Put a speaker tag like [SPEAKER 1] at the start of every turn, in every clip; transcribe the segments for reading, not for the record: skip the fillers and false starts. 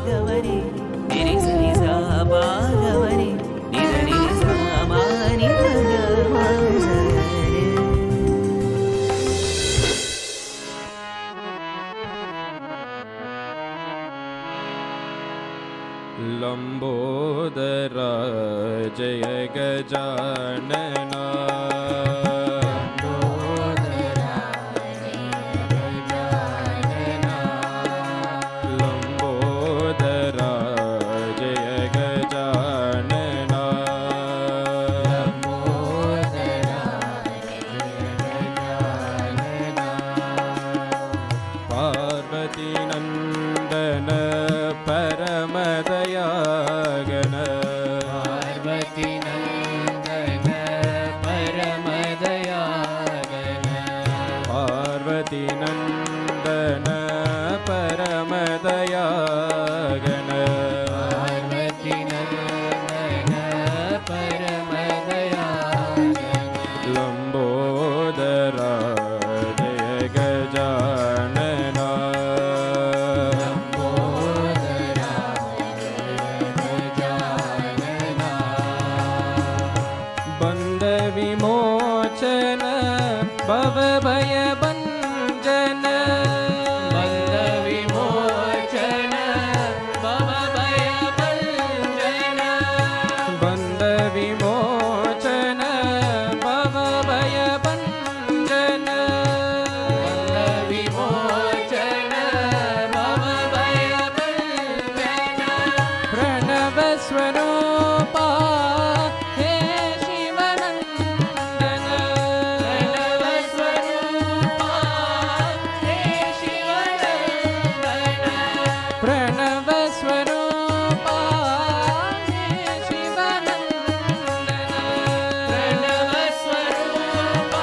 [SPEAKER 1] ಗವರೆ ನಿರಿ ಸರಿ ಸ ಪ ಗವರೆ ನಿದ ನಿ ಸ ಮ ನಿ ದ ಗ ಮ ಸ ರೆ.
[SPEAKER 2] ಲಂಬೋದರ ಜಯ ಗಜಾನನ ಲಂಬೋದರ ಜಯ ಗಜಾನನ ಪಾರ್ವತಿ ನಂದನ ಪರಮದಯಾಗನ
[SPEAKER 3] ಪಾರ್ವತಿ ನಂದನ ಪರಮದಯಾಗನ
[SPEAKER 2] ಪಾರ್ವತಿ ನಂದನ ಪರಮದಯಾಗನ
[SPEAKER 3] ಪಾರ್ವತಿ ನಂದನ ಪರಮದಯಾಗನ
[SPEAKER 2] ಲಂಬೋದರ ಜಯ ಗಜಾನನ
[SPEAKER 3] ಲಂಬೋದರ ಗಜಾನನ
[SPEAKER 2] ಬಂದ ವಿಮೋಚನ ಭವಭಯ ಭಂಜನ
[SPEAKER 3] ಬಂದ ವಿಮೋಚನ ಭವಭಯ ಭಂಜನ
[SPEAKER 2] ಬಂದ ವಿಮೋಚನ ಭವಭಯ ಭಂಜನ
[SPEAKER 3] ಬಂದ ವಿಮೋಚನ ಭವಭಯ ಭಂಜನ
[SPEAKER 2] ಪ್ರಣವ ಸ್ವರೂಪ ಹೇ ಶಿವನಂದನ
[SPEAKER 3] ಪ್ರಣವ ಸ್ವರೂಪ ಹೇ ಶಿವನಂದನ
[SPEAKER 2] ಪ್ರಣವ ಸ್ವರೂಪ ಹೇ ಶಿವನಂದನ
[SPEAKER 3] ಪ್ರಣವ ಸ್ವರೂಪ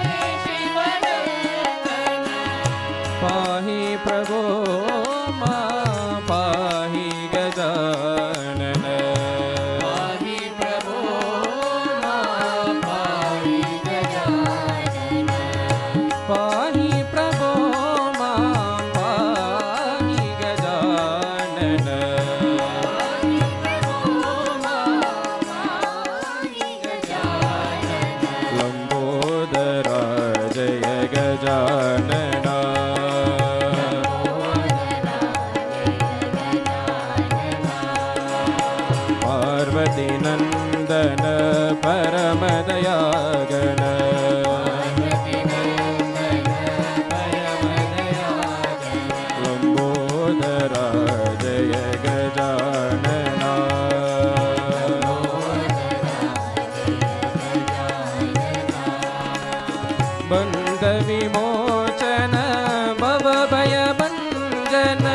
[SPEAKER 3] ಹೇ ಶಿವನಂದನ
[SPEAKER 2] ಪಾಹಿ ಪ್ರಭೋ ಮಾ ಪಾಹಿ ಗಜಾನನ
[SPEAKER 3] ಪಾಹಿ ಪ್ರಭೋ ಮಾ ಪಾಹಿ ಗಜಾನನ
[SPEAKER 2] ಪಾಹಿ ಪ್ರಭೋ ಮಾ ಪಾಹಿ ಗಜಾನನ
[SPEAKER 3] ಪಾಹಿ ಪ್ರಭೋ ಮಾ ಪಾಹಿ ಗಜಾನನ
[SPEAKER 2] ಲಂಬೋದರ ಜಯ ಗಜಾನನ ಪಾರ್ವತಿ ನಂದನ ಪರಮದಯಾಗನ
[SPEAKER 3] ಪಾರ್ವತಿ ನಂದನ ಪರಮದಯಾಗನ
[SPEAKER 2] ಲಂಬೋದರ ಜಯ ಗಜಾನನ ಬಂದ ವಿಮೋಚನ ಭವಭಯ ಭಂಜನ